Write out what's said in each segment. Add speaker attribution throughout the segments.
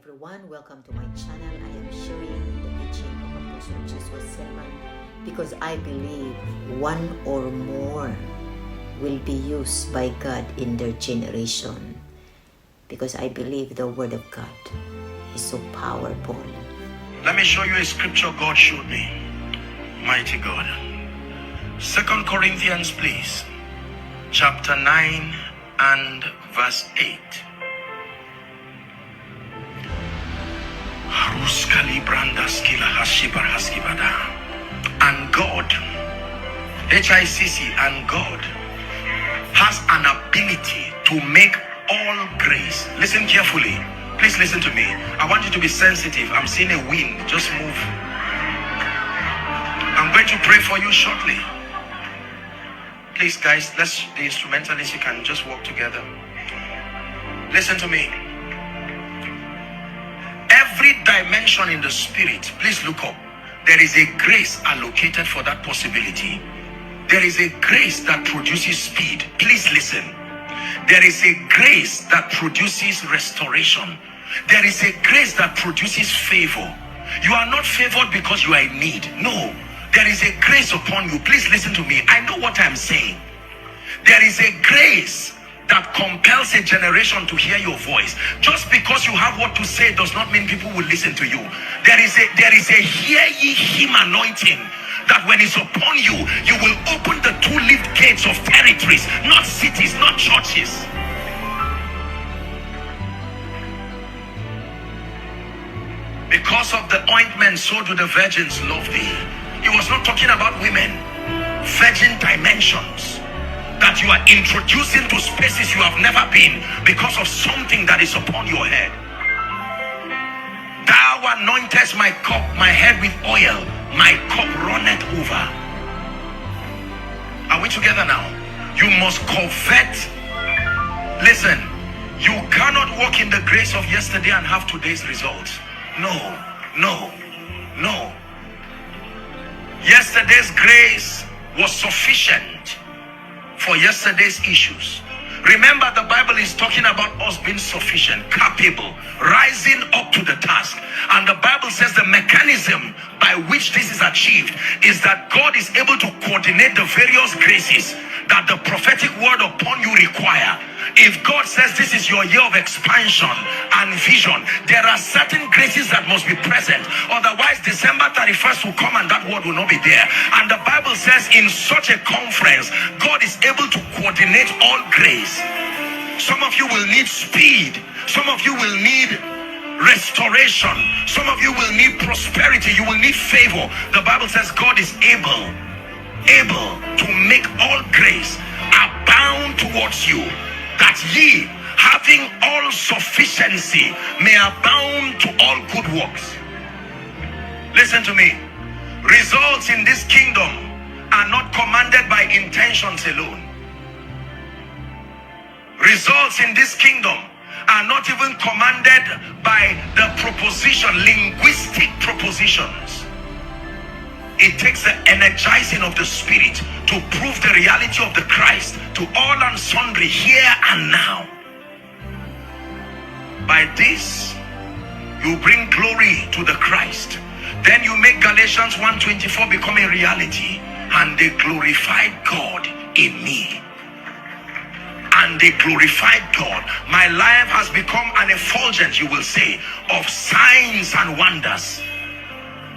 Speaker 1: everyone, welcome to my channel. I am sharing the teaching of Apostle Jesus Selman because I believe one or more will be used by God in their generation, because I believe the word of God is so powerful.
Speaker 2: Let me show you a scripture God showed me. Mighty God. 2 Corinthians, please. Chapter 9 and verse 8. And God, HICC, and God has an ability to make all grace. Listen carefully. Please listen to me. I want you to be sensitive. I'm seeing a wind. Just move. I'm going to pray for you shortly. Please, guys, the instrumentalists, you can just walk together. Listen to me. Every dimension in the spirit, please look up. There is a grace allocated for that possibility. There is a grace that produces speed. Please listen. There is a grace that produces restoration. There is a grace that produces favor. You are not favored because you are in need. No. There is a grace upon you. Please listen to me. I know what I'm saying. There is a grace that compels a generation to hear your voice. Just because you have what to say does not mean people will listen to you. There is a hear ye him anointing, that when it's upon you, you will open the two-leaved gates of territories, not cities, not churches. Because of the ointment, so do the virgins love thee. He was not talking about women. Virgin dimensions that you are introducing to spaces you have never been because of something that is upon your head. Thou anointest my cup, my head with oil, my cup runneth over. Are we together now? You must covet. Listen, you cannot walk in the grace of yesterday and have today's results. No. Yesterday's grace was sufficient for yesterday's issues. Remember, the Bible is talking about us being sufficient, capable, rising up to the task. And the Bible says the mechanism by which this is achieved is that God is able to coordinate the various graces that the prophetic word upon you require. If God says this is your year of expansion and vision, there are certain graces that must be present. Otherwise, December 31st will come and that word will not be there. And the Bible says in such a conference, God is able to coordinate all grace. Some of you will need speed. Some of you will need restoration. Some of you will need prosperity. You will need favor. The Bible says God is able to make all grace abound towards you, that ye, having all sufficiency, may abound to all good works. Listen to me. Results in this kingdom are not commanded by intentions alone. Results in this kingdom are not even commanded by the proposition, linguistic propositions. It takes the energizing of the spirit to prove the reality of the Christ to all and sundry here and now. By this, you bring glory to the Christ. Then you make Galatians 1:24 become a reality. And they glorified God in me. And they glorified God. My life has become an effulgence, you will say, of signs and wonders.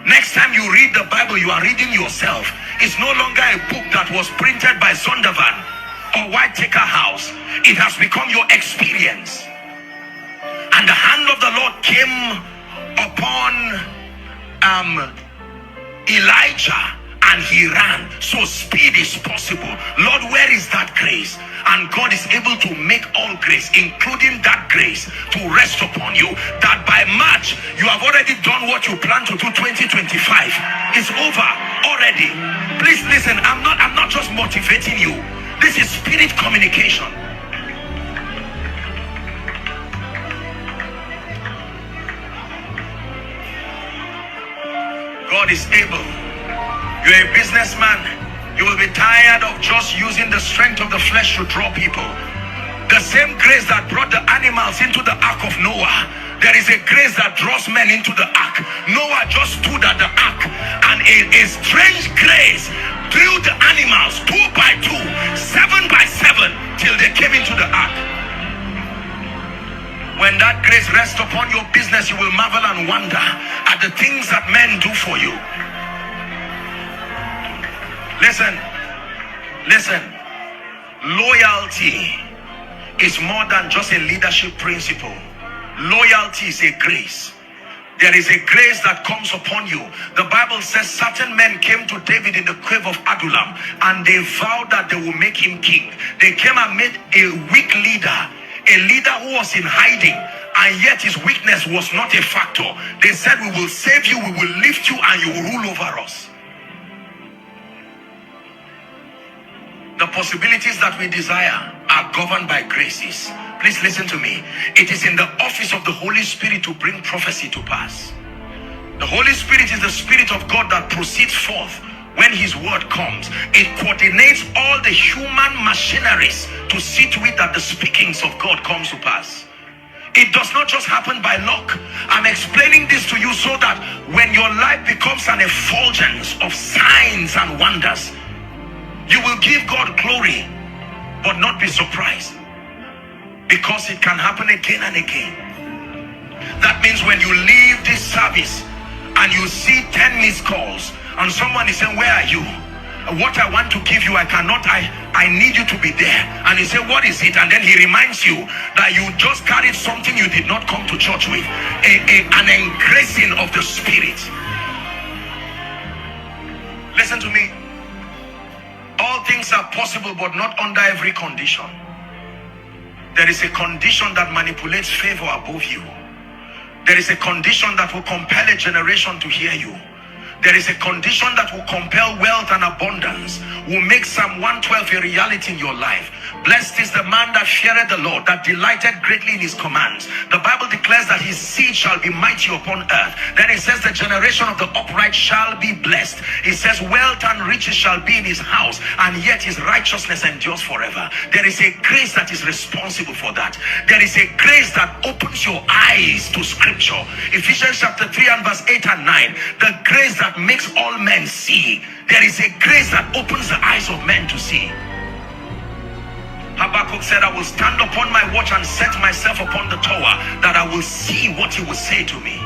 Speaker 2: Next time you read the Bible, you are reading yourself. It's no longer a book that was printed by Zondervan or Whitaker House. It has become your experience. And the hand of the Lord came upon Elijah, and he ran. So speed is possible. Lord, where is that grace? And God is able to make all grace, including that grace, to rest upon you, that by March you have already done what you plan to do. 2025 is over already. Please listen, I'm not just motivating you. This is spirit communication. God is able. You're a businessman. You will be tired of just using the strength of the flesh to draw people. The same grace that brought the animals into the ark of Noah There is a grace that draws men into the ark. Noah just stood at the ark, and a strange grace drew the animals 2 by 2, 7 by 7, till they came into the ark. When that grace rests upon your business, you will marvel and wonder at the things that men do for you. Listen, loyalty is more than just a leadership principle. Loyalty is a grace. There is a grace that comes upon you. The Bible says certain men came to David in the cave of Adullam, and they vowed that they will make him king. They came and made a weak leader, a leader who was in hiding, and yet his weakness was not a factor. They said, we will save you, we will lift you, and you will rule over us. The possibilities that we desire are governed by graces. Please listen to me. It is in the office of the Holy Spirit to bring prophecy to pass. The Holy Spirit is the Spirit of God that proceeds forth when his word comes. It coordinates all the human machineries to see to it that the speakings of God comes to pass. It does not just happen by luck. I'm explaining this to you so that when your life becomes an effulgence of signs and wonders, you will give God glory, but not be surprised, because it can happen again and again. That means when you leave this service and you see 10 missed calls and someone is saying, where are you? What I want to give you, I cannot, I need you to be there. And he said, what is it? And then he reminds you that you just carried something you did not come to church with, an engracing of the Spirit. Listen to me. All things are possible, but not under every condition. There is a condition that manipulates favor above you. There is a condition that will compel a generation to hear you. There is a condition that will compel wealth and abundance, will make Psalm 112 a reality in your life. Blessed is the man that feareth the Lord, that delighted greatly in his commands. The Bible declares that his seed shall be mighty upon earth. Then it says the generation of the upright shall be blessed. It says wealth and riches shall be in his house, and yet his righteousness endures forever. There is a grace that is responsible for that. There is a grace that opens your eyes to scripture. Ephesians chapter 3 and verse 8 and 9. The grace that makes all men see. There is a grace that opens the eyes of men to see. Habakkuk said, I will stand upon my watch and set myself upon the tower, that I will see what he will say to me.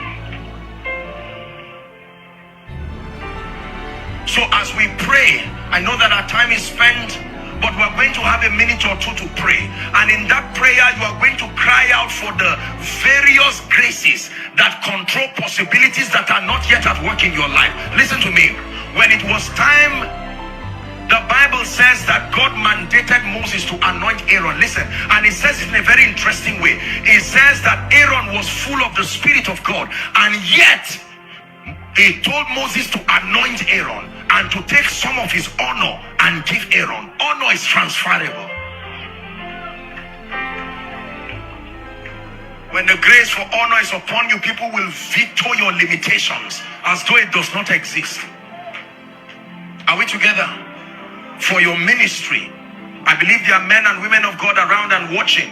Speaker 2: So as we pray, I know that our time is spent, but we're going to have a minute or two to pray. And in that prayer, you are going to cry out for the various graces that control possibilities that are not yet at work in your life. Listen to me. When it was time, the Bible says that God mandated Moses to anoint Aaron. Listen, and it says it in a very interesting way. It says that Aaron was full of the Spirit of God, and yet he told Moses to anoint Aaron and to take some of his honor and give Aaron. Honor is transferable. When the grace for honor is upon you, people will veto your limitations as though it does not exist. Are we together? For your ministry, I believe there are men and women of God around and watching.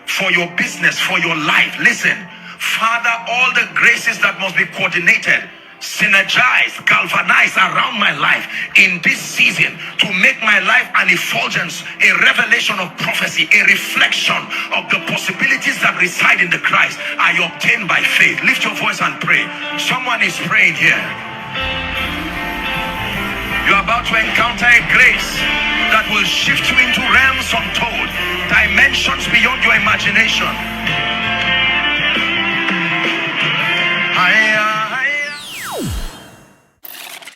Speaker 2: For your business, for your life, listen, Father, all the graces that must be coordinated, synergized, galvanized around my life in this season to make my life an effulgence, a revelation of prophecy, a reflection of the possibilities that reside in the Christ, I obtain by faith. Lift your voice and pray. Someone is praying here. You're about to encounter a grace that will shift you into realms untold, dimensions beyond